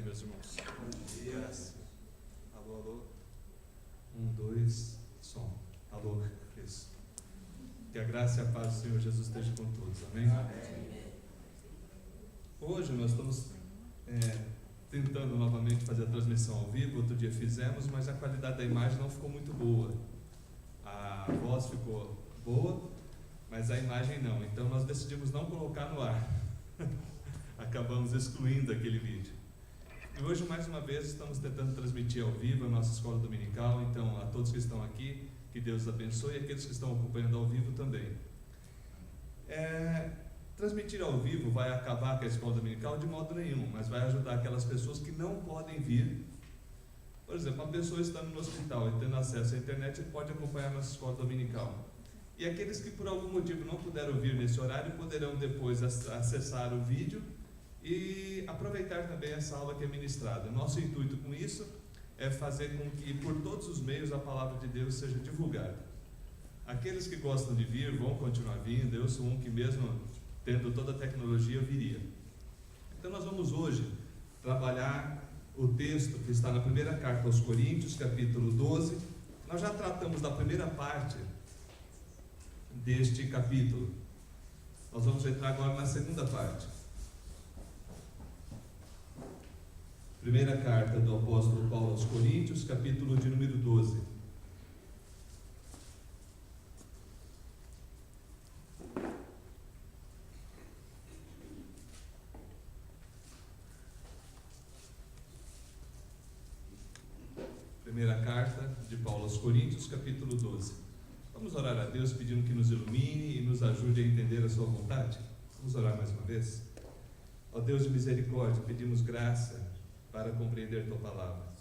meus irmãos. Bom dia. Alô, alô. 1, 2, som. Alô, isso. Que a graça e a paz do Senhor Jesus esteja com todos. Amém? Hoje nós estamos tentando novamente fazer a transmissão ao vivo. Outro dia fizemos, mas a qualidade da imagem não ficou muito boa. A voz ficou boa, mas a imagem não. Então nós decidimos não colocar no ar. Acabamos excluindo aquele vídeo. E hoje, mais uma vez, estamos tentando transmitir ao vivo a nossa escola dominical. Então, a todos que estão aqui, que Deus abençoe, e aqueles que estão acompanhando ao vivo também. Transmitir ao vivo vai acabar com a escola dominical de modo nenhum, mas vai ajudar aquelas pessoas que não podem vir. Por exemplo, uma pessoa estando no hospital e tendo acesso à internet, pode acompanhar a nossa escola dominical. E aqueles que por algum motivo não puderam vir nesse horário, poderão depois acessar o vídeo e aproveitar também essa aula que é ministrada. Nosso intuito com isso é fazer com que por todos os meios a palavra de Deus seja divulgada. Aqueles que gostam de vir vão continuar vindo. Eu sou um que, mesmo tendo toda a tecnologia, viria. Então nós vamos hoje trabalhar o texto que está na primeira carta aos Coríntios, capítulo 12. Nós já tratamos da primeira parte deste capítulo. Nós vamos entrar agora na segunda parte. Primeira carta do apóstolo Paulo aos Coríntios, capítulo de número 12. Primeira carta de Paulo aos Coríntios, capítulo 12. Vamos orar a Deus pedindo que nos ilumine e nos ajude a entender a sua vontade? Vamos orar mais uma vez? Ó Deus de misericórdia, pedimos graça para compreender tua palavra.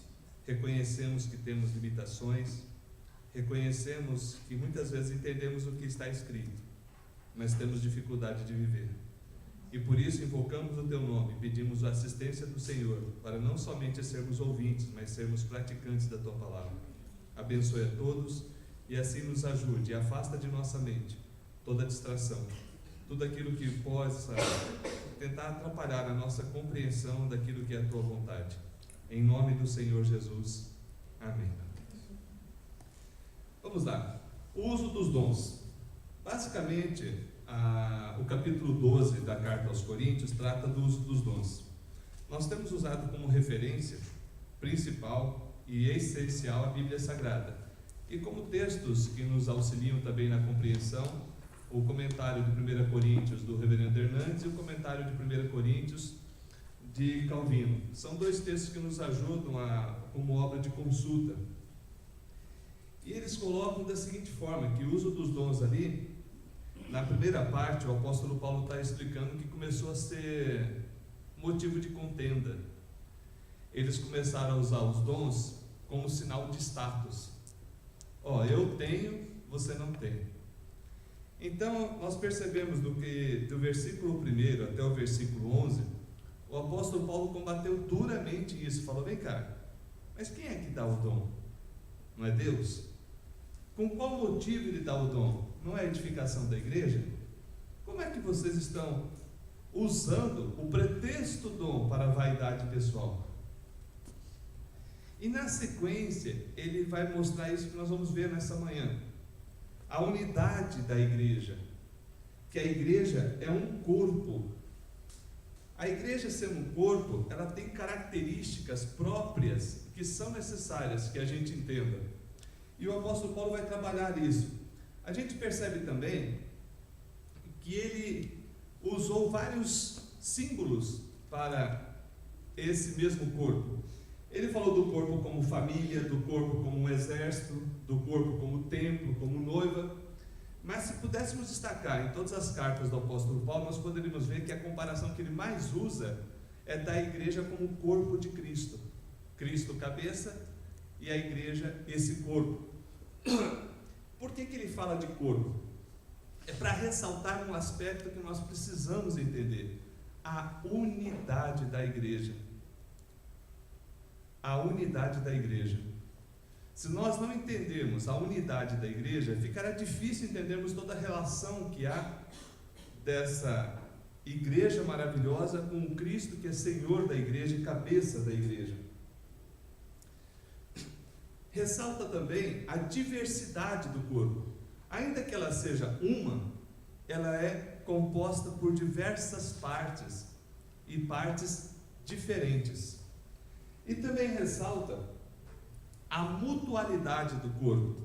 Reconhecemos que temos limitações, reconhecemos que muitas vezes entendemos o que está escrito, mas temos dificuldade de viver. E por isso invocamos o teu nome, pedimos a assistência do Senhor, para não somente sermos ouvintes, mas sermos praticantes da tua palavra. Abençoe a todos e assim nos ajude e afasta de nossa mente toda distração, tudo aquilo que possa tentar atrapalhar a nossa compreensão daquilo que é a tua vontade. Em nome do Senhor Jesus. Amém. Vamos lá. O uso dos dons. Basicamente, o capítulo 12 da carta aos Coríntios trata do uso dos dons. Nós temos usado como referência principal e essencial a Bíblia Sagrada. E como textos que nos auxiliam também na compreensão, o comentário de 1 Coríntios do reverendo Hernandes e o comentário de 1 Coríntios de Calvino. São dois textos que nos ajudam como obra de consulta. E eles colocam da seguinte forma, que o uso dos dons ali, na primeira parte, o apóstolo Paulo está explicando que começou a ser motivo de contenda. Eles começaram a usar os dons como sinal de status. Eu tenho, você não tem. Então, nós percebemos do versículo 1 até o versículo 11, o apóstolo Paulo combateu duramente isso. Falou, vem cá, mas quem é que dá o dom? Não é Deus? Com qual motivo ele dá o dom? Não é a edificação da igreja? Como é que vocês estão usando o pretexto dom para a vaidade pessoal? E na sequência, ele vai mostrar isso que nós vamos ver nessa manhã. A unidade da igreja, que a igreja é um corpo. A igreja, sendo um corpo, ela tem características próprias que são necessárias que a gente entenda. E o apóstolo Paulo vai trabalhar isso. A gente percebe também que ele usou vários símbolos para esse mesmo corpo. Ele falou do corpo como família, do corpo como um exército, do corpo como templo, como noiva. Mas se pudéssemos destacar em todas as cartas do apóstolo Paulo, nós poderíamos ver que a comparação que ele mais usa é da igreja como corpo de Cristo. Cristo cabeça e a igreja esse corpo. Por que ele fala de corpo? É para ressaltar um aspecto que nós precisamos entender: a unidade da igreja. A unidade da igreja. Se nós não entendermos a unidade da igreja, ficará difícil entendermos toda a relação que há dessa igreja maravilhosa com o Cristo que é Senhor da igreja e cabeça da igreja. Ressalta também a diversidade do corpo. Ainda que ela seja uma, ela é composta por diversas partes e partes diferentes. E também ressalta a mutualidade do corpo.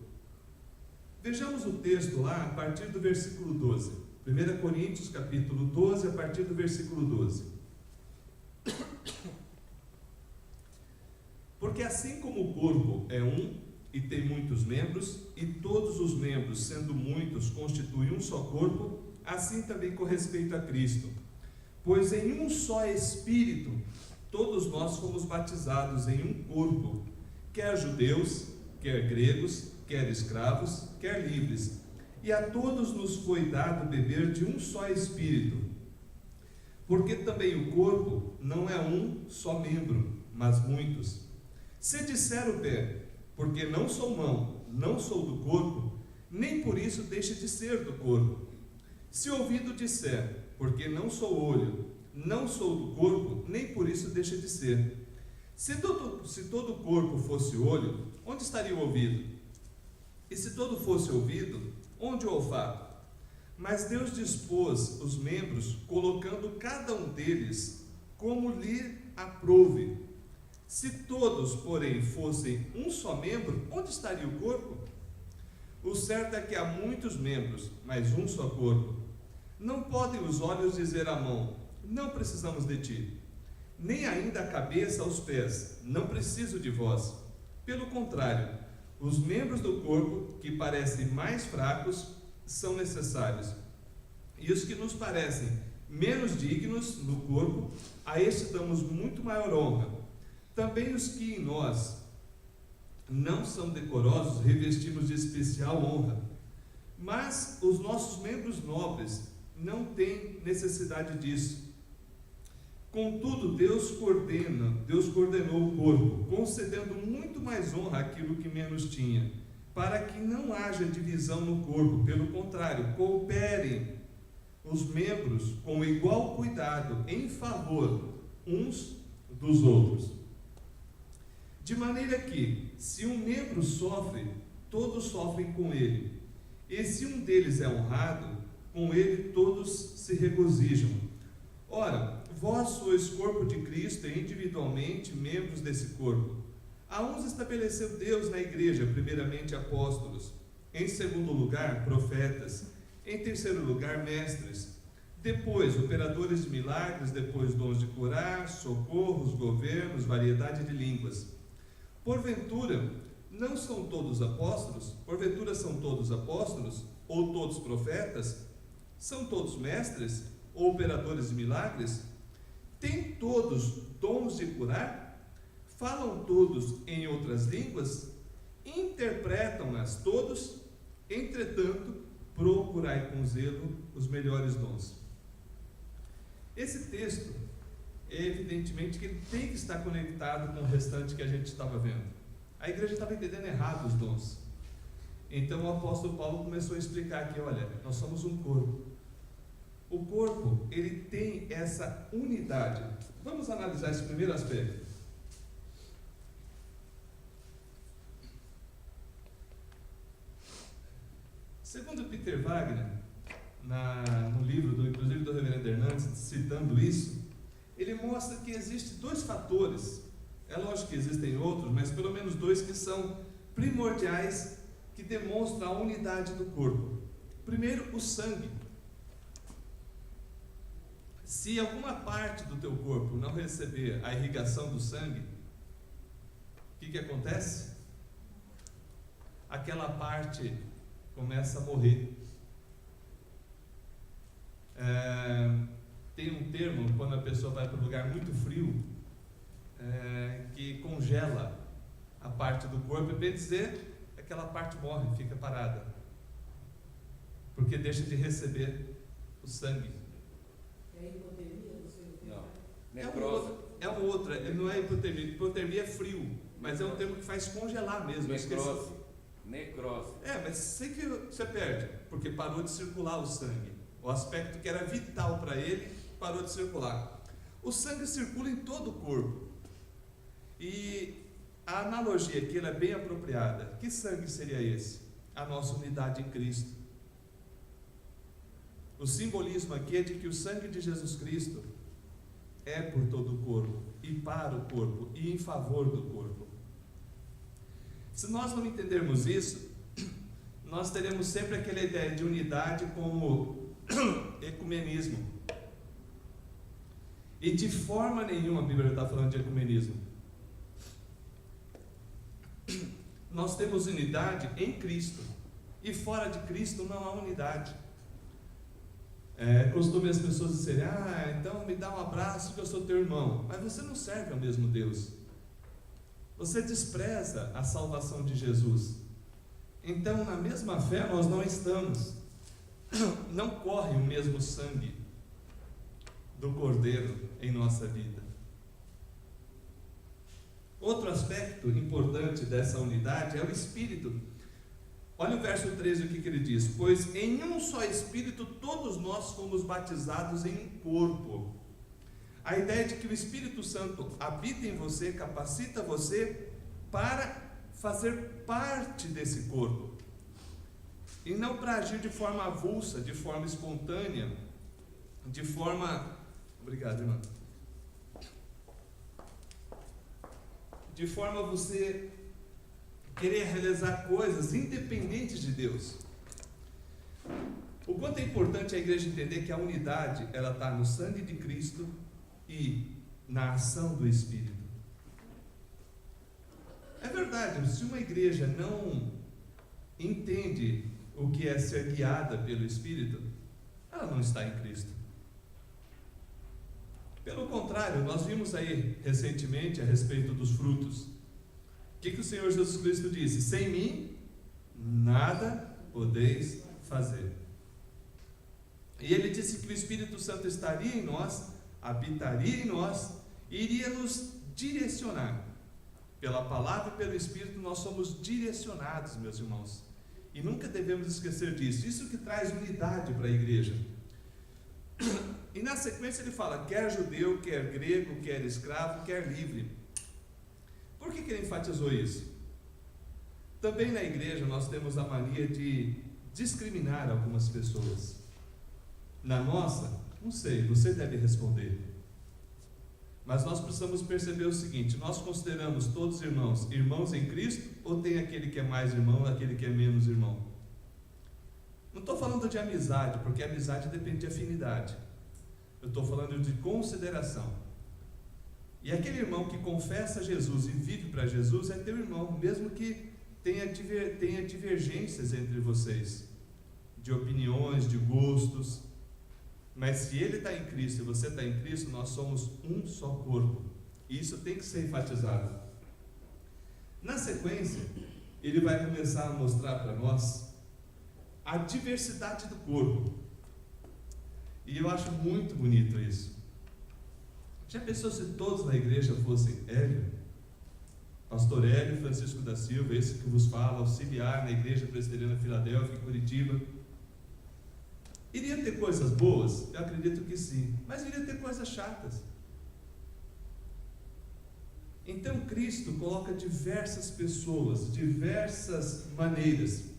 Vejamos o texto lá a partir do versículo 12. 1 Coríntios capítulo 12, a partir do versículo 12. Porque assim como o corpo é um e tem muitos membros, e todos os membros, sendo muitos, constituem um só corpo, assim também com respeito a Cristo. Pois em um só Espírito, todos nós fomos batizados em um corpo, quer judeus, quer gregos, quer escravos, quer livres, e a todos nos foi dado beber de um só Espírito. Porque também o corpo não é um só membro, mas muitos. Se disser o pé, porque não sou mão, não sou do corpo, nem por isso deixa de ser do corpo. Se o ouvido disser, porque não sou olho, não sou do corpo, nem por isso deixa de ser. Se todo o corpo fosse olho, onde estaria o ouvido? E se todo fosse ouvido, onde o olfato? Mas Deus dispôs os membros, colocando cada um deles como lhe aprouve. Se todos, porém, fossem um só membro, onde estaria o corpo? O certo é que há muitos membros, mas um só corpo. Não podem os olhos dizer à mão, não precisamos de ti, nem ainda a cabeça aos pés, não preciso de vós. Pelo contrário, os membros do corpo, que parecem mais fracos, são necessários. E os que nos parecem menos dignos no corpo, a este damos muito maior honra. Também os que em nós não são decorosos, revestimos de especial honra. Mas os nossos membros nobres não têm necessidade disso. Contudo, Deus coordenou o corpo, concedendo muito mais honra àquilo que menos tinha, para que não haja divisão no corpo. Pelo contrário, cooperem os membros com igual cuidado em favor uns dos outros. De maneira que, se um membro sofre, todos sofrem com ele. E se um deles é honrado, com ele todos se regozijam. Ora, vós sois corpo de Cristo e individualmente membros desse corpo. A uns estabeleceu Deus na igreja, primeiramente apóstolos, em segundo lugar profetas, em terceiro lugar mestres, depois operadores de milagres, depois dons de curar, socorros, governos, variedade de línguas. Porventura, não são todos apóstolos? Porventura são todos apóstolos? Ou todos profetas? São todos mestres? Ou operadores de milagres? Têm todos dons de curar? Falam todos em outras línguas? Interpretam-nas todos? Entretanto, procurai com zelo os melhores dons. Esse texto, evidentemente que ele tem que estar conectado com o restante que a gente estava vendo. A igreja estava entendendo errado os dons. Então o apóstolo Paulo começou a explicar aqui, olha, nós somos um corpo. O corpo, ele tem essa unidade. Vamos analisar esse primeiro aspecto. Segundo Peter Wagner, no livro, inclusive do reverendo Hernandes, citando isso, ele mostra que existem dois fatores, é lógico que existem outros, mas pelo menos dois que são primordiais, que demonstram a unidade do corpo. Primeiro, o sangue. Se alguma parte do teu corpo não receber a irrigação do sangue, o que acontece? Aquela parte começa a morrer. Tem um termo, quando a pessoa vai para um lugar muito frio, que congela a parte do corpo, e bem dizer, aquela parte morre, fica parada, porque deixa de receber o sangue. É hipotermia? Não. É um outro, não é hipotermia. Hipotermia é frio, mas é um termo que faz congelar mesmo. Necrose. Mas sei que você perde, porque parou de circular o sangue. O aspecto que era vital para ele parou de circular. O sangue circula em todo o corpo. E a analogia aqui ela é bem apropriada. Que sangue seria esse? A nossa unidade em Cristo. O simbolismo aqui é de que o sangue de Jesus Cristo é por todo o corpo, e para o corpo, e em favor do corpo. Se nós não entendermos isso, nós teremos sempre aquela ideia de unidade como ecumenismo. E de forma nenhuma a Bíblia está falando de ecumenismo. Nós temos unidade em Cristo, e fora de Cristo não há unidade. Costume as pessoas dizerem: então me dá um abraço que eu sou teu irmão. Mas você não serve ao mesmo Deus. Você despreza a salvação de Jesus. Então, na mesma fé nós não estamos. Não corre o mesmo sangue do Cordeiro em nossa vida. Outro aspecto importante dessa unidade é o Espírito. Olha o verso 13, o que ele diz: pois em um só Espírito todos nós fomos batizados em um corpo. A ideia de que o Espírito Santo habita em você, capacita você para fazer parte desse corpo, e não para agir de forma avulsa, de forma espontânea, de forma... Obrigado, irmão. De forma a você querer realizar coisas independentes de Deus. O quanto é importante a igreja entender que a unidade ela está no sangue de Cristo e na ação do Espírito. É verdade, se uma igreja não entende o que é ser guiada pelo Espírito, ela não está em Cristo. Pelo contrário, nós vimos aí recentemente a respeito dos frutos. O que o Senhor Jesus Cristo disse? Sem mim, nada podeis fazer. E Ele disse que o Espírito Santo estaria em nós, habitaria em nós, e iria nos direcionar. Pela palavra e pelo Espírito nós somos direcionados, meus irmãos. E nunca devemos esquecer disso. Isso que traz unidade para a igreja. E na sequência ele fala, quer judeu, quer grego, quer escravo, quer livre. Por que ele enfatizou isso? Também na igreja nós temos a mania de discriminar algumas pessoas. Na nossa, não sei, você deve responder. Mas nós precisamos perceber o seguinte: nós consideramos todos irmãos, irmãos em Cristo, ou tem aquele que é mais irmão, aquele que é menos irmão? Não estou falando de amizade, porque amizade depende de afinidade. Eu estou falando de consideração. E aquele irmão que confessa Jesus e vive para Jesus é teu irmão, mesmo que tenha divergências entre vocês, de opiniões, de gostos. Mas se ele está em Cristo e você está em Cristo, nós somos um só corpo. E isso tem que ser enfatizado. Na sequência, ele vai começar a mostrar para nós a diversidade do corpo. E eu acho muito bonito isso. Já pensou se todos na igreja fossem Hélio? Pastor Hélio Francisco da Silva, esse que vos fala, auxiliar na Igreja Presbiteriana Filadélfia, em Curitiba. Iria ter coisas boas? Eu acredito que sim, mas iria ter coisas chatas. Então Cristo coloca diversas pessoas, diversas maneiras,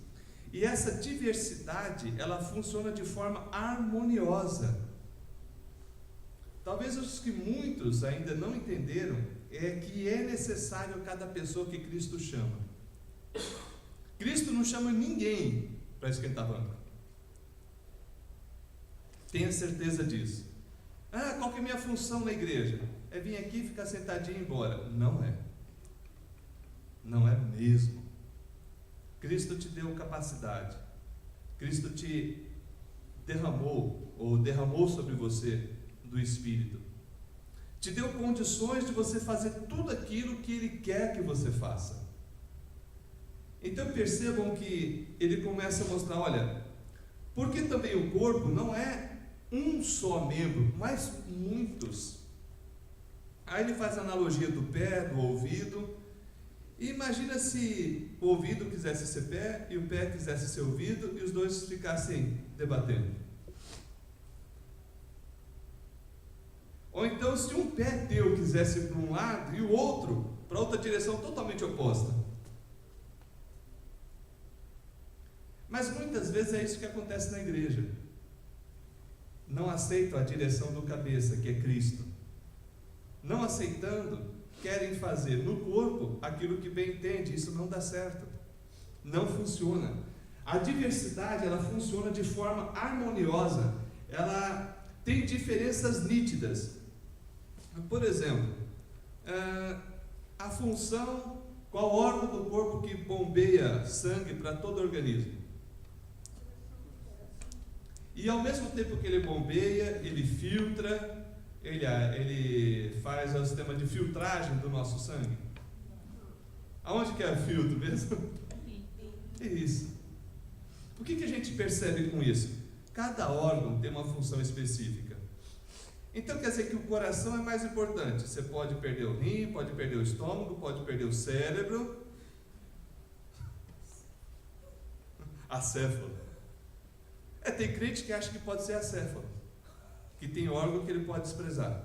e essa diversidade ela funciona de forma harmoniosa. Talvez os que muitos ainda não entenderam é que é necessário cada pessoa que Cristo chama. Cristo não chama ninguém para esquentar banco. Tenha certeza disso. Qual que é a minha função na igreja? É vir aqui, ficar sentadinho e ir embora. Não é. Não é mesmo. Cristo te deu capacidade. Cristo te derramou sobre você do Espírito. Te deu condições de você fazer tudo aquilo que Ele quer que você faça. Então percebam que Ele começa a mostrar, olha, porque também o corpo não é um só membro, mas muitos. Aí ele faz a analogia do pé, do ouvido. E imagina se o ouvido quisesse ser pé e o pé quisesse ser ouvido e os dois ficassem debatendo. Ou então, se um pé teu quisesse ir para um lado e o outro para outra direção totalmente oposta. Mas muitas vezes é isso que acontece na igreja. Não aceitam a direção do cabeça, que é Cristo. Não aceitando, querem fazer no corpo aquilo que bem entende. Isso não dá certo. Não funciona. A diversidade, ela funciona de forma harmoniosa. Ela tem diferenças nítidas. Por exemplo, a função, qual órgão do corpo que bombeia sangue para todo o organismo? E ao mesmo tempo que ele bombeia, ele filtra, ele faz o sistema de filtragem do nosso sangue. Aonde que é o filtro mesmo? É isso. O que a gente percebe com isso? Cada órgão tem uma função específica. Então quer dizer que o coração é mais importante. Você pode perder o rim, pode perder o estômago, pode perder o cérebro, acéfalo. Tem crente que acha que pode ser acéfalo, que tem órgão que ele pode desprezar.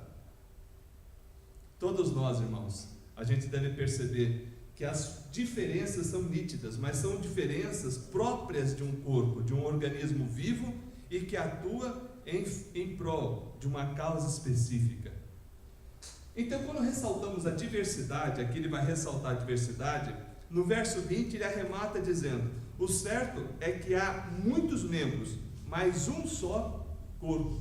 Todos nós, irmãos, a gente deve perceber que as diferenças são nítidas, mas são diferenças próprias de um corpo, de um organismo vivo e que atua em prol de uma causa específica. Então, quando ressaltamos a diversidade, aqui ele vai ressaltar a diversidade, no verso 20 ele arremata dizendo: o certo é que há muitos membros, mas um só corpo.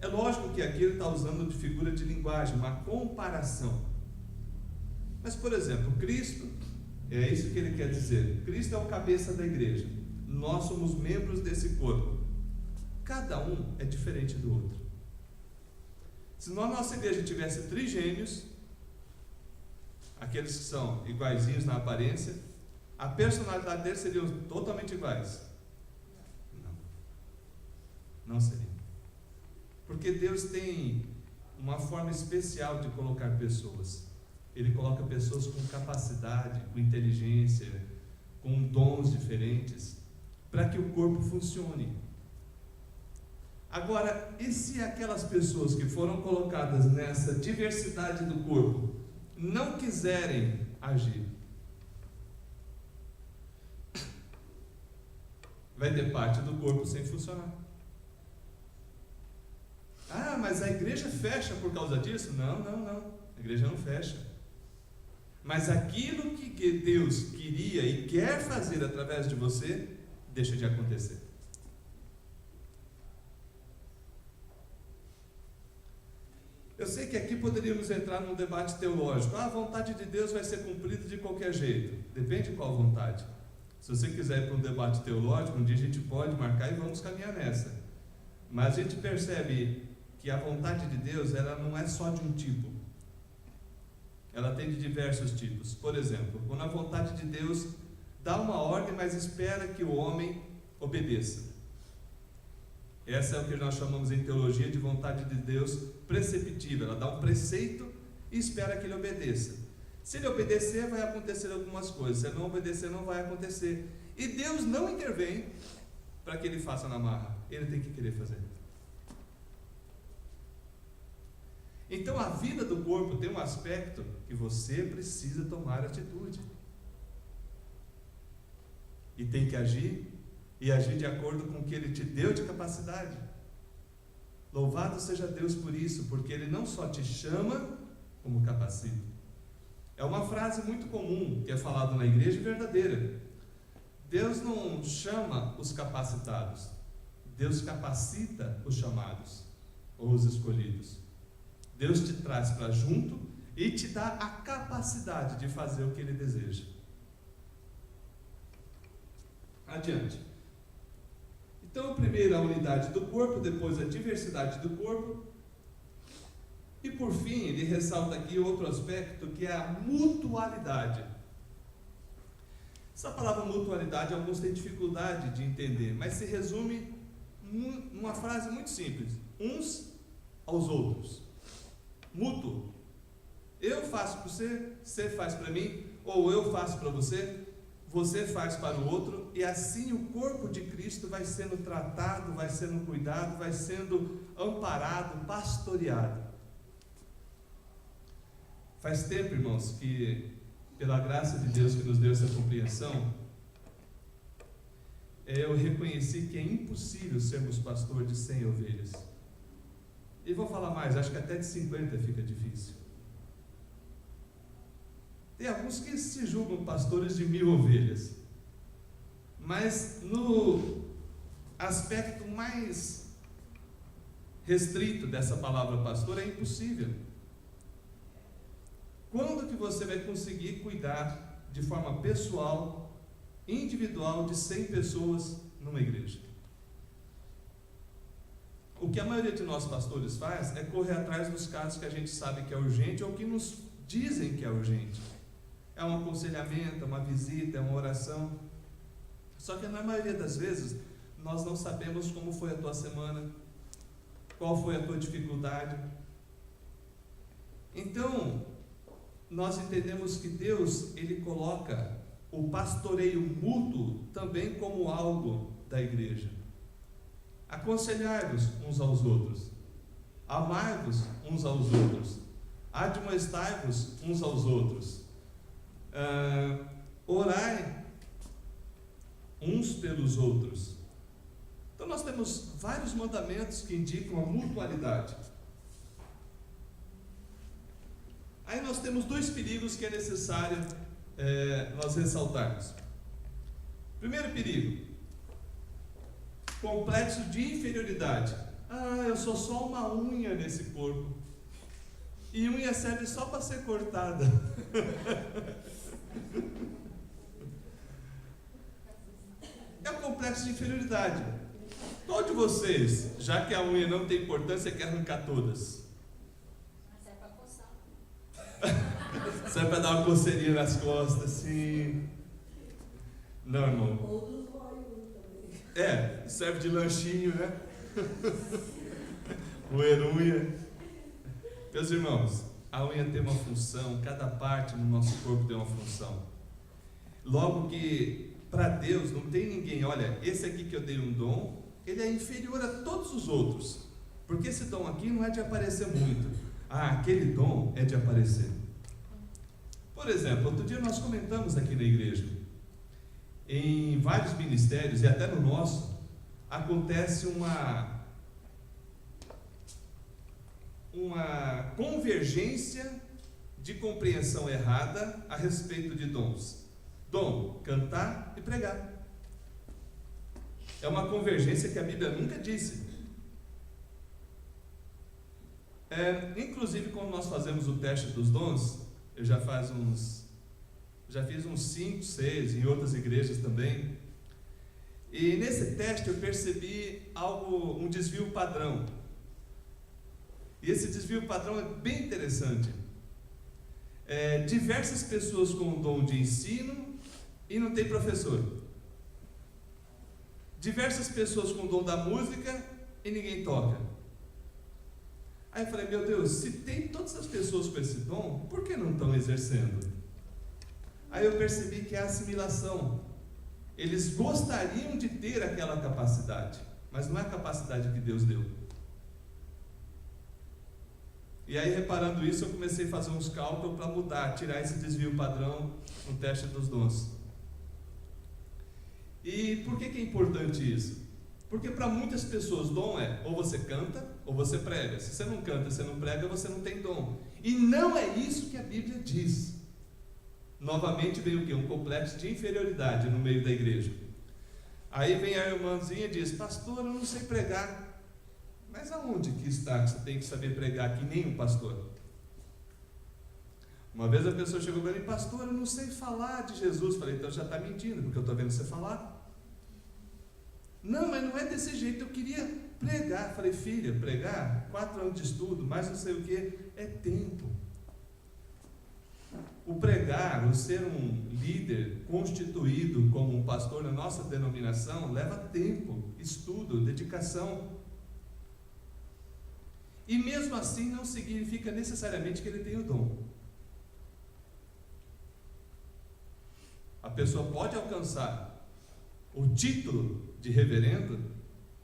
É lógico que aqui ele está usando de figura de linguagem, uma comparação. Mas, por exemplo, Cristo, é isso que ele quer dizer. Cristo é o cabeça da igreja. Nós somos membros desse corpo. Cada um é diferente do outro. Se na nossa igreja tivesse trigêmeos, aqueles que são iguaizinhos na aparência, a personalidade deles seriam totalmente iguais? Não seria. Porque Deus tem uma forma especial de colocar pessoas. Ele coloca pessoas com capacidade, com inteligência, com dons diferentes, para que o corpo funcione. Agora, e se aquelas pessoas que foram colocadas nessa diversidade do corpo não quiserem agir? Vai ter parte do corpo sem funcionar. Ah, mas a igreja fecha por causa disso? Não. A igreja não fecha. Mas aquilo que Deus queria e quer fazer através de você, deixa de acontecer. Eu sei que aqui poderíamos entrar num debate teológico. A vontade de Deus vai ser cumprida de qualquer jeito. Depende de qual vontade. Se você quiser ir para um debate teológico, um dia a gente pode marcar e vamos caminhar nessa. Mas a gente percebe que a vontade de Deus, ela não é só de um tipo. Ela tem de diversos tipos. Por exemplo, quando a vontade de Deus dá uma ordem, mas espera que o homem obedeça. Essa é o que nós chamamos em teologia de vontade de Deus preceptiva. Ela dá um preceito e espera que ele obedeça. Se ele obedecer, vai acontecer algumas coisas. Se ele não obedecer, não vai acontecer. E Deus não intervém para que ele faça na marra. Ele tem que querer fazer. Então a vida do corpo tem um aspecto que você precisa tomar atitude. E tem que agir, e agir de acordo com o que Ele te deu de capacidade. Louvado seja Deus por isso, porque Ele não só te chama, como capacita. É uma frase muito comum que é falada na igreja e verdadeira. Deus não chama os capacitados, Deus capacita os chamados, ou os escolhidos. Deus te traz para junto e te dá a capacidade de fazer o que Ele deseja. Adiante. Então, primeiro a unidade do corpo, depois a diversidade do corpo. E por fim, ele ressalta aqui outro aspecto, que é a mutualidade. Essa palavra mutualidade, alguns têm dificuldade de entender, mas se resume numa frase muito simples: uns aos outros. Mútuo. Eu faço para você, você faz para mim, ou eu faço para você. você faz para o outro, e assim o corpo de Cristo vai sendo tratado, vai sendo cuidado, vai sendo amparado, pastoreado. Faz tempo, irmãos, que pela graça de Deus que nos deu essa compreensão, eu reconheci que é impossível sermos pastor de 100 ovelhas. E vou falar mais, acho que até de 50 fica difícil. Tem alguns que se julgam pastores de 1000 ovelhas. Mas no aspecto mais restrito dessa palavra pastor, é impossível. Quando que você vai conseguir cuidar de forma pessoal, individual, de 100 pessoas numa igreja? O que a maioria de nós pastores faz é correr atrás dos casos que a gente sabe que é urgente ou que nos dizem que é urgente. É um aconselhamento, é uma visita, é uma oração. Só que na maioria das vezes nós não sabemos como foi a tua semana, qual foi a tua dificuldade. Então, nós entendemos que Deus, Ele coloca o pastoreio mútuo também como algo da igreja. Aconselhai-vos uns aos outros, amai-vos uns aos outros, admoestai-vos uns aos outros, orai uns pelos outros. Então nós temos vários mandamentos que indicam a mutualidade. Aí nós temos 2 perigos que é necessário nós ressaltarmos. Primeiro perigo, complexo de inferioridade. Eu sou só uma unha nesse corpo, e unha serve só para ser cortada. É o complexo de inferioridade. Qual de vocês, já que a unha não tem importância, quer arrancar todas? Serve para coçar. Serve para dar uma coceirinha nas costas, assim. Não, irmão. Ou dos olhos também. Serve de lanchinho, né? Roer unha. Meus irmãos, a unha tem uma função, cada parte no nosso corpo tem uma função. Logo que, para Deus, não tem ninguém, olha, esse aqui que eu dei um dom, ele é inferior a todos os outros. Porque esse dom aqui não é de aparecer muito. Aquele dom é de aparecer. Por exemplo, outro dia nós comentamos aqui na igreja, em vários ministérios, e até no nosso, acontece uma convergência de compreensão errada a respeito de dons. Dom, cantar e pregar. É uma convergência que a Bíblia nunca disse. Inclusive, quando nós fazemos o teste dos dons, eu já fiz uns 5, 6 em outras igrejas também. E nesse teste eu percebi um desvio padrão. E esse desvio padrão é bem interessante. Diversas pessoas com o dom de ensino e não tem professor. Diversas pessoas com o dom da música e ninguém toca. Aí eu falei, meu Deus, se tem todas as pessoas com esse dom, por que não estão exercendo? Aí eu percebi que é assimilação. Eles gostariam de ter aquela capacidade, mas não é a capacidade que Deus deu. E aí, reparando isso, eu comecei a fazer uns cálculos para mudar, tirar esse desvio padrão no teste dos dons. E por que é importante isso? Porque para muitas pessoas dom é ou você canta ou você prega. Se você não canta, você não prega, você não tem dom. E não é isso que a Bíblia diz. Novamente vem o quê? Um complexo de inferioridade no meio da igreja. Aí vem a irmãzinha e diz, pastor, eu não sei pregar. Mas aonde que está que você tem que saber pregar que nem um pastor? Uma vez a pessoa chegou para mim, pastor, eu não sei falar de Jesus. Falei, então já está mentindo, porque eu estou vendo você falar. Não, mas não é desse jeito, eu queria pregar. Falei, filha, pregar, 4 anos de estudo, mais não sei o que, é tempo. O pregar, o ser um líder constituído como um pastor na nossa denominação, leva tempo, estudo, dedicação. E mesmo assim não significa necessariamente que ele tem o dom. A pessoa pode alcançar o título de reverendo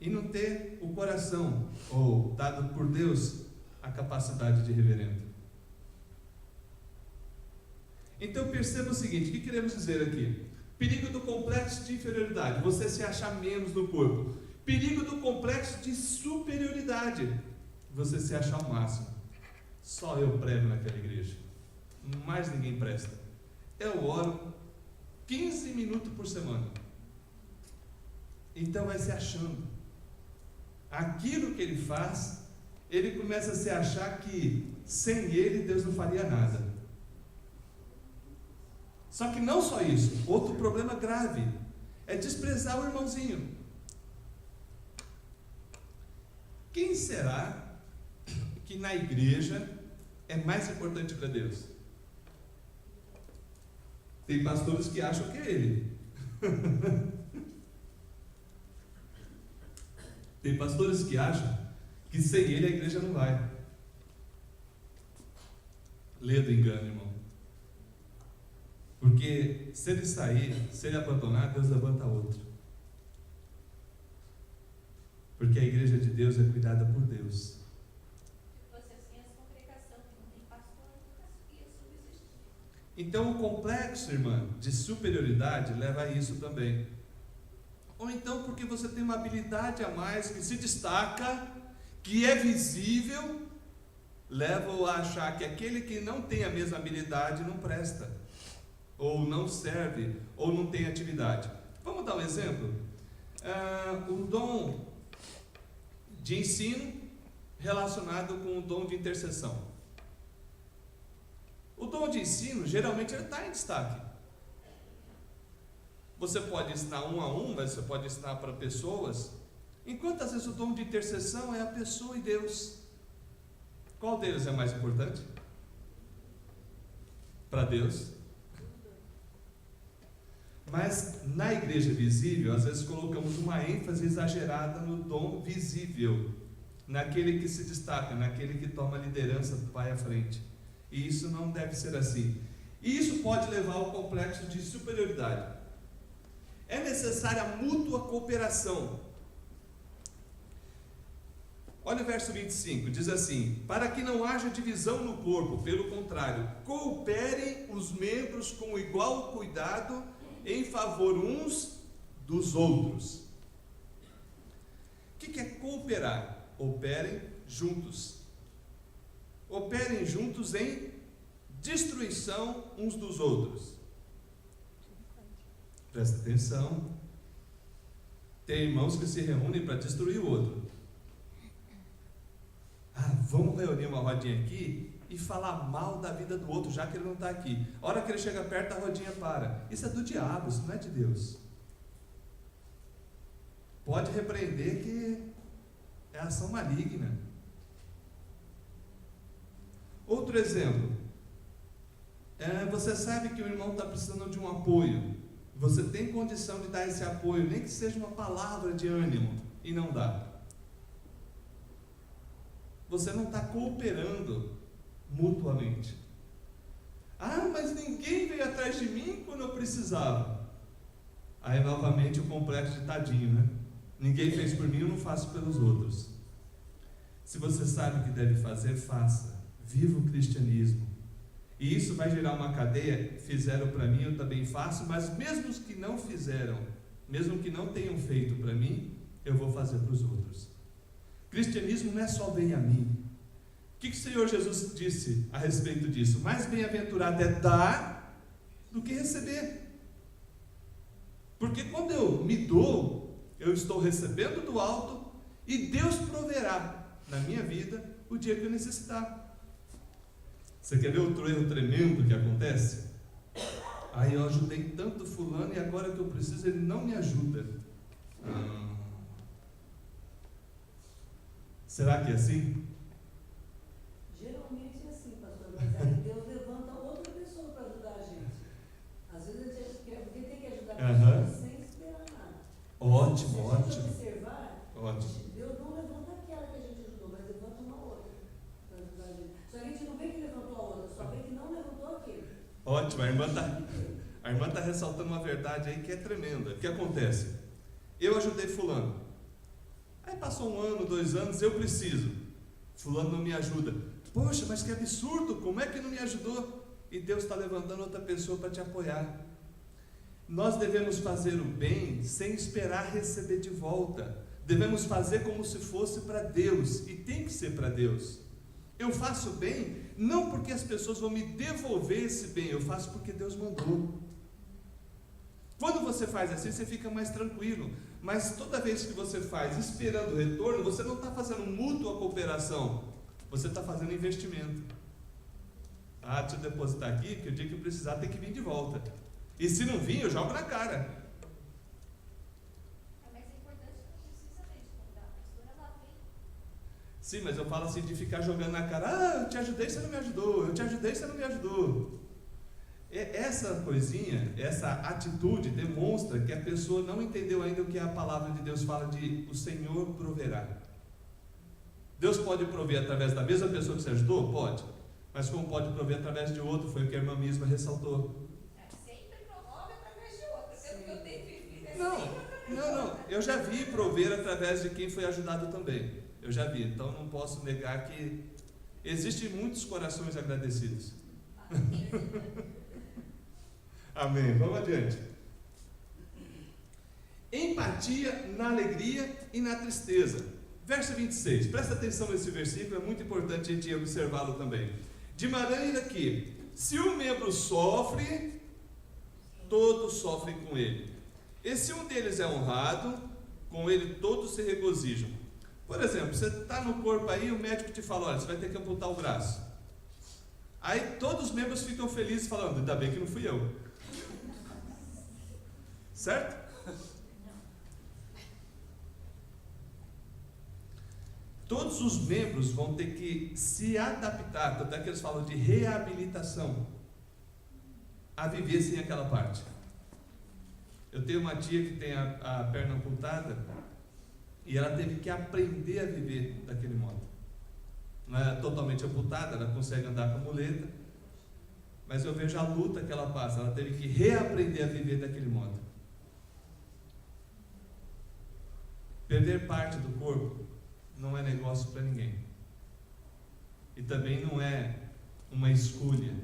e não ter o coração, ou dado por Deus, a capacidade de reverendo. Então perceba o seguinte, o que queremos dizer aqui? Perigo do complexo de inferioridade, você se achar menos no corpo. Perigo do complexo de superioridade, você se achar o máximo. Só eu prego naquela igreja, mais ninguém presta. Eu oro 15 minutos por semana. Então vai se achando. Aquilo que ele faz, ele começa a se achar que sem ele Deus não faria nada. Só que não só isso, outro problema grave é desprezar o irmãozinho. Quem será que na igreja é mais importante para Deus? Tem pastores que acham que é ele. Tem pastores que acham que sem ele a igreja não vai. Lê do engano, irmão. Porque se ele sair, se ele abandonar, Deus levanta outro. Porque a igreja de Deus é cuidada por Deus. Se fosse assim, essa congregação que não tem pastor, nunca ia subsistir. Então o complexo, irmã, de superioridade leva a isso também. Ou então porque você tem uma habilidade a mais que se destaca, que é visível, leva-o a achar que aquele que não tem a mesma habilidade não presta, ou não serve, ou não tem atividade. Vamos dar um exemplo? O dom de ensino relacionado com o dom de intercessão. O dom de ensino, geralmente, ele está em destaque. Você pode ensinar um a um, mas você pode ensinar para pessoas. Enquanto às vezes o dom de intercessão é a pessoa e Deus. Qual deles é mais importante? Para Deus. Mas na igreja visível, às vezes colocamos uma ênfase exagerada no dom visível, naquele que se destaca, naquele que toma a liderança, vai à frente. E isso não deve ser assim. E isso pode levar ao complexo de superioridade. É necessária a mútua cooperação. Olha o verso 25, diz assim: para que não haja divisão no corpo, pelo contrário, cooperem os membros com igual cuidado em favor uns dos outros. O que é cooperar? Operem juntos. Operem juntos em destruição uns dos outros. Presta atenção. Tem irmãos que se reúnem para destruir o outro. Vamos reunir uma rodinha aqui e falar mal da vida do outro, já que ele não está aqui. A hora que ele chega perto, a rodinha para. Isso é do diabo, isso não é de Deus. Pode repreender que é ação maligna. Outro exemplo. Você sabe que o irmão está precisando de um apoio. Você tem condição de dar esse apoio, nem que seja uma palavra de ânimo, e não dá. Você não está cooperando mutuamente. Mas ninguém veio atrás de mim quando eu precisava. Aí novamente o complexo de tadinho, né? Ninguém fez por mim, eu não faço pelos outros. Se você sabe o que deve fazer, faça. Viva o cristianismo. E isso vai gerar uma cadeia. Fizeram para mim, eu também faço. Mas mesmo os que não fizeram, mesmo que não tenham feito para mim, eu vou fazer para os outros. Cristianismo não é só bem a mim. O que o Senhor Jesus disse a respeito disso? Mais bem-aventurado é dar do que receber. Porque quando eu me dou, eu estou recebendo do alto e Deus proverá na minha vida o dia que eu necessitar. Você quer ver outro erro tremendo que acontece? Eu ajudei tanto fulano e agora que eu preciso ele não me ajuda. Será que é assim? Geralmente é assim, pastor, mas aí Deus levanta outra pessoa para ajudar a gente. Às vezes a gente quer, porque tem que ajudar a pessoa sem esperar nada. Ótimo, Se a gente ótimo. observar, Ótimo. Deus não levanta aquela que a gente ajudou, mas levanta uma outra para ajudar a gente. Só que a gente não vê que levantou a outra, só vê que não levantou aquele. Ótimo, a A irmã está ressaltando uma verdade aí que é tremenda. O que acontece? Eu ajudei fulano. Aí passou 1 ano, 2 anos, eu preciso. Fulano não me ajuda. Poxa, mas que absurdo, como é que não me ajudou? E Deus está levantando outra pessoa para te apoiar. Nós devemos fazer o bem sem esperar receber de volta. Devemos fazer como se fosse para Deus, e tem que ser para Deus. Eu faço bem não porque as pessoas vão me devolver esse bem, eu faço porque Deus mandou. Quando você faz assim, você fica mais tranquilo. Mas toda vez que você faz esperando o retorno, você não está fazendo mútua cooperação, você está fazendo investimento. Ah, deixa eu depositar aqui, que o dia que eu precisar tem que vir de volta. E se não vir, eu jogo na cara. Mas é importante que não precisa mesmo, quando a pastora ela vem. Sim, mas eu falo assim de ficar jogando na cara. Ah, eu te ajudei, você não me ajudou. Eu te ajudei, você não me ajudou. Essa coisinha, essa atitude demonstra que a pessoa não entendeu ainda o que a palavra de Deus fala de o Senhor proverá. Deus pode prover através da mesma pessoa que você ajudou? Pode. Mas como pode prover através de outro? Foi o que a irmã mesma ressaltou. Sempre promove através de outro. Pelo que eu tenho vivido, Não. Eu já vi prover através de quem foi ajudado também. Eu já vi. Então não posso negar que existem muitos corações agradecidos. Amém. Vamos adiante. Empatia na alegria e na tristeza. Verso 26. Presta atenção nesse versículo, é muito importante a gente observá-lo também. De maneira que, se um membro sofre, todos sofrem com ele. E se um deles é honrado, com ele todos se regozijam. Por exemplo, você está no corpo aí, o médico te fala, olha, você vai ter que amputar o braço. Aí todos os membros ficam felizes falando, ainda bem que não fui eu. Certo? Todos os membros vão ter que se adaptar, tanto é que eles falam de reabilitação, a viver sem aquela parte. Eu tenho uma tia que tem a perna amputada e ela teve que aprender a viver daquele modo. Não é totalmente amputada, ela consegue andar com muleta, mas eu vejo a luta que ela passa, ela teve que reaprender a viver daquele modo. Perder parte do corpo não é negócio para ninguém. E também não é uma escolha.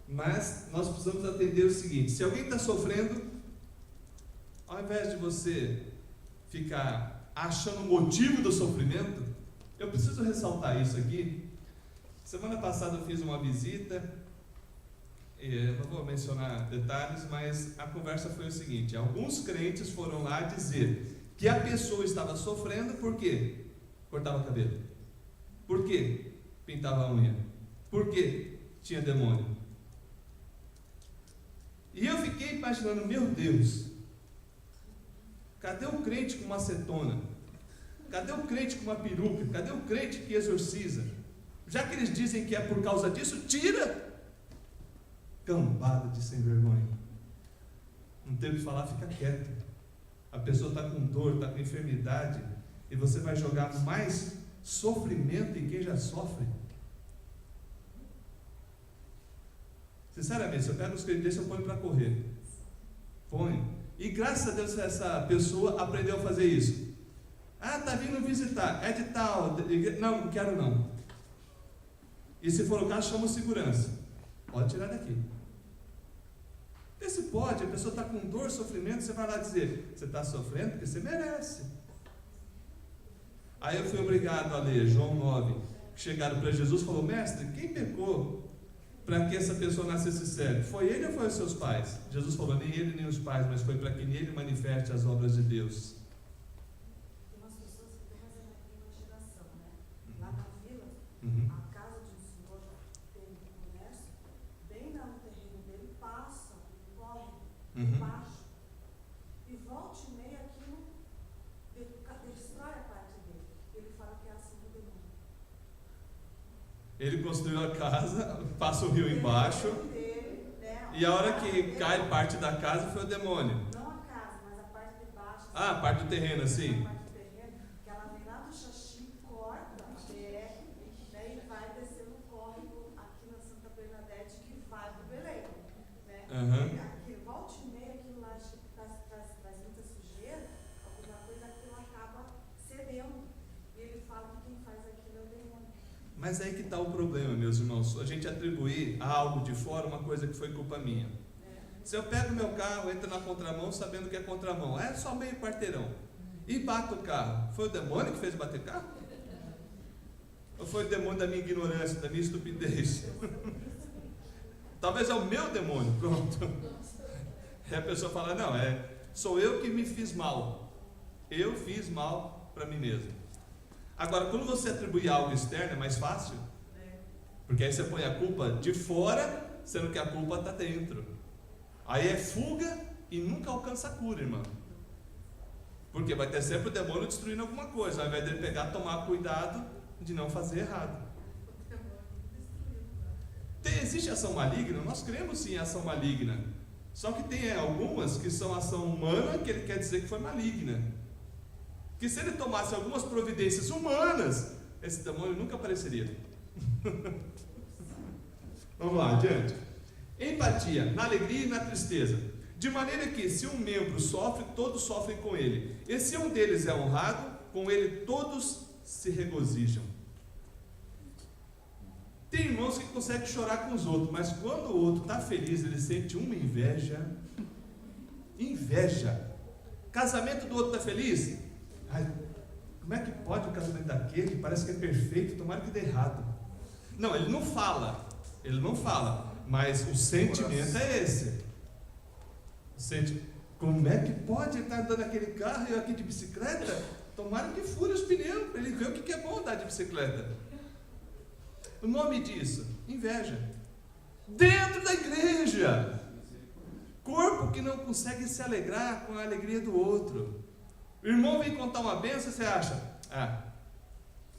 Mas nós precisamos atender o seguinte: se alguém está sofrendo, ao invés de você ficar achando o motivo do sofrimento, eu preciso ressaltar isso aqui. Semana passada eu fiz uma visita, não vou mencionar detalhes, mas a conversa foi o seguinte: alguns crentes foram lá dizer que a pessoa estava sofrendo por quê? Cortava cabelo. Por quê? Pintava a unha. Por quê? Tinha demônio. E eu fiquei imaginando, meu Deus, cadê o crente com uma acetona? Cadê o crente com uma peruca? Cadê o crente que exorciza? Já que eles dizem que é por causa disso, tira! Cambada de sem vergonha. Não tem o que falar, fica quieto. A pessoa está com dor, está com enfermidade, e você vai jogar mais sofrimento em quem já sofre. Sinceramente, se eu pego os crentes desse, eu ponho para correr. Ponho. E graças a Deus essa pessoa aprendeu a fazer isso. Ah, está vindo visitar, é de tal. Não, não quero não. E se for o caso, chama o segurança. Pode tirar daqui. Esse pode, a pessoa está com dor, sofrimento, você vai lá dizer, você está sofrendo porque você merece. Aí eu fui obrigado a ler João 9, que chegaram para Jesus e falou, mestre, quem pecou para que essa pessoa nascesse cego? Foi ele ou foi os seus pais? Jesus falou, nem ele nem os pais, mas foi para que nele manifeste as obras de Deus. Tem umas pessoas que estão fazendo aqui uma geração, né? Lá na vila, a casa de um senhor tem um comércio, bem no terreno dele, passam, correm embaixo, e volta e meia aquilo destrói a parte dele. Ele fala que é assim do demônio. Ele construiu a casa, passa o rio embaixo, e a hora que cai parte da casa foi o demônio. Não a casa, mas a parte de baixo. Ah, a parte do terreno, assim. A parte do terreno, que ela vem lá do Xaxim, corta a BR, né, e vai descer no córrego aqui na Santa Bernadette, que vai para o Belém, né? Mas aí que está o problema, meus irmãos, a gente atribuir a algo de fora uma coisa que foi culpa minha. Se eu pego meu carro, entro na contramão sabendo que é contramão, é só meio quarteirão, e bato o carro, foi o demônio que fez bater carro? Ou foi o demônio da minha ignorância, da minha estupidez? Talvez é o meu demônio, pronto. E a pessoa fala, não, sou eu que me fiz mal. Eu fiz mal para mim mesmo. Agora, quando você atribui algo externo, é mais fácil. Porque aí você põe a culpa de fora, sendo que a culpa está dentro. Aí é fuga e nunca alcança a cura, irmão. Porque vai ter sempre o demônio destruindo alguma coisa, ao invés dele pegar, tomar cuidado de não fazer errado. Existe ação maligna? Nós cremos sim em ação maligna. Só que tem algumas que são ação humana, que ele quer dizer que foi maligna. Que se ele tomasse algumas providências humanas, esse demônio nunca apareceria. Vamos lá, adiante. Empatia, na alegria e na tristeza. De maneira que, se um membro sofre, todos sofrem com ele. E se um deles é honrado, com ele todos se regozijam. Tem irmãos que conseguem chorar com os outros, mas quando o outro está feliz, ele sente uma inveja. Inveja. Casamento do outro está feliz? Ai, como é que pode o casamento daquele? Parece que é perfeito, tomara que dê errado. Não, ele não fala, mas o sentimento é esse. Como é que pode ele estar andando naquele carro e eu aqui de bicicleta? Tomara que fure os pneus, para ele ver o que é bom andar de bicicleta. O nome disso, inveja. Dentro da igreja. Corpo que não consegue se alegrar com a alegria do outro. O irmão vem contar uma bênção, você acha?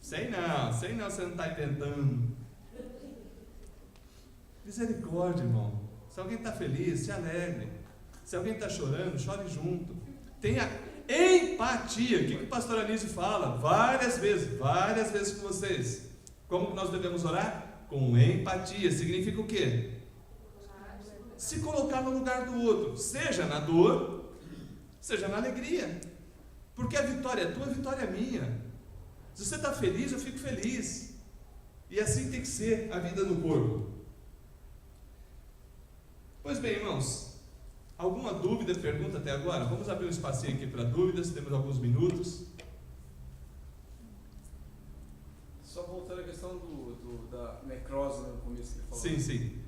Sei não, você não está inventando. Misericórdia, irmão. Se alguém está feliz, se alegre. Se alguém está chorando, chore junto. Tenha empatia. O que o pastor Anísio fala? Várias vezes com vocês. Como que nós devemos orar? Com empatia. Significa o quê? Se colocar no lugar do outro, seja na dor, seja na alegria. Porque a vitória é tua, a vitória é minha. Se você está feliz, eu fico feliz. E assim tem que ser a vida no corpo. Pois bem, irmãos, alguma dúvida, pergunta até agora? Vamos abrir um espacinho aqui para dúvidas, temos alguns minutos. Só voltando à questão da necrose no começo que ele falou. Sim.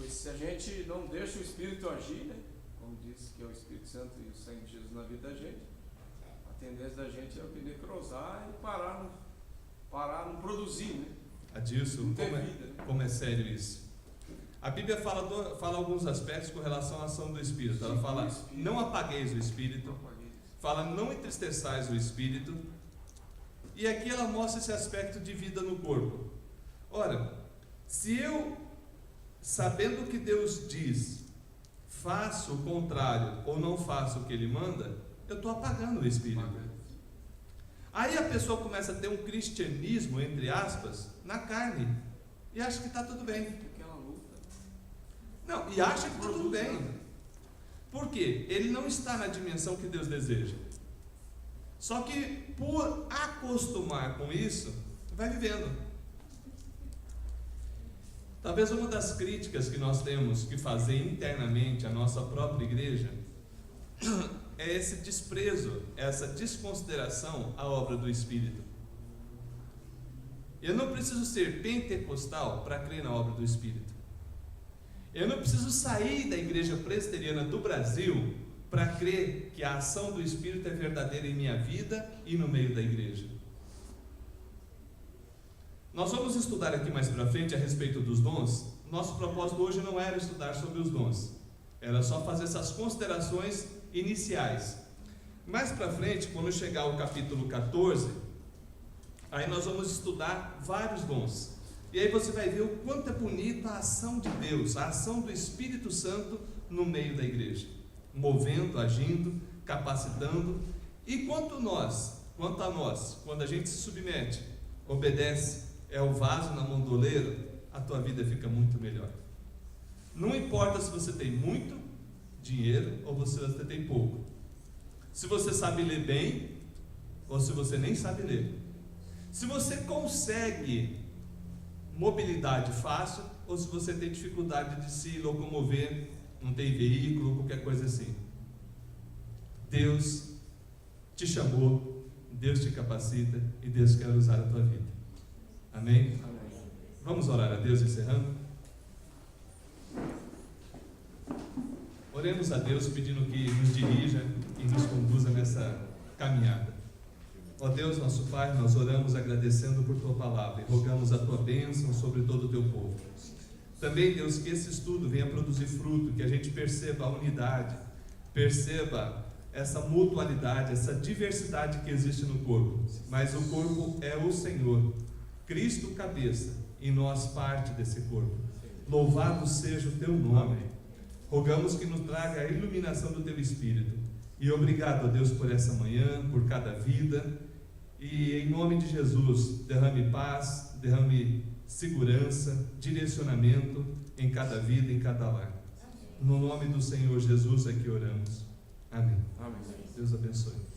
Se a gente não deixa o Espírito agir, né? Como disse que é o Espírito Santo e o sangue de Jesus na vida da gente, a tendência da gente é necrosar e parar, não produzir, né? Adilson, como é sério isso? A Bíblia fala alguns aspectos com relação à ação do Espírito. Ela fala, não apagueis o Espírito. Fala, não entristeçais o Espírito. E aqui ela mostra esse aspecto de vida no corpo. Ora, se eu, sabendo o que Deus diz, faço o contrário ou não faço o que Ele manda, eu estou apagando o Espírito. Aí a pessoa começa a ter um cristianismo, entre aspas, na carne. E acha que está tudo bem. Não, e acha que está tudo bem. Por quê? Ele não está na dimensão que Deus deseja. Só que por acostumar com isso, vai vivendo. Talvez uma das críticas que nós temos que fazer internamente à nossa própria igreja é esse desprezo, essa desconsideração à obra do Espírito. Eu não preciso ser pentecostal para crer na obra do Espírito. Eu não preciso sair da igreja presbiteriana do Brasil para crer que a ação do Espírito é verdadeira em minha vida e no meio da igreja. Nós vamos estudar aqui mais para frente a respeito dos dons. Nosso propósito hoje não era estudar sobre os dons, era só fazer essas considerações iniciais. Mais para frente, quando chegar ao capítulo 14, aí nós vamos estudar vários dons. E aí você vai ver o quanto é bonita a ação de Deus, a ação do Espírito Santo no meio da igreja, movendo, agindo, capacitando. E quanto a nós, quando a gente se submete, obedece, é o vaso na mão do oleiro, a tua vida fica muito melhor. Não importa se você tem muito dinheiro ou se você tem pouco, se você sabe ler bem ou se você nem sabe ler, se você consegue mobilidade fácil ou se você tem dificuldade de se locomover, não tem veículo, qualquer coisa assim. Deus te chamou, Deus te capacita e Deus quer usar a tua vida. Amém? Vamos orar a Deus encerrando? Oremos a Deus pedindo que nos dirija e nos conduza nessa caminhada. Ó Deus, nosso Pai, nós oramos agradecendo por Tua palavra e rogamos a Tua bênção sobre todo o Teu povo. Também, Deus, que esse estudo venha produzir fruto, que a gente perceba a unidade, perceba essa mutualidade, essa diversidade que existe no corpo, mas o corpo é o Senhor, Cristo cabeça, e nós parte desse corpo. Louvado seja o Teu nome. Rogamos que nos traga a iluminação do Teu Espírito. E obrigado a Deus por essa manhã, por cada vida. E em nome de Jesus, derrame paz, derrame segurança, direcionamento em cada vida, em cada lar. No nome do Senhor Jesus é que oramos. Amém. Amém. Deus abençoe.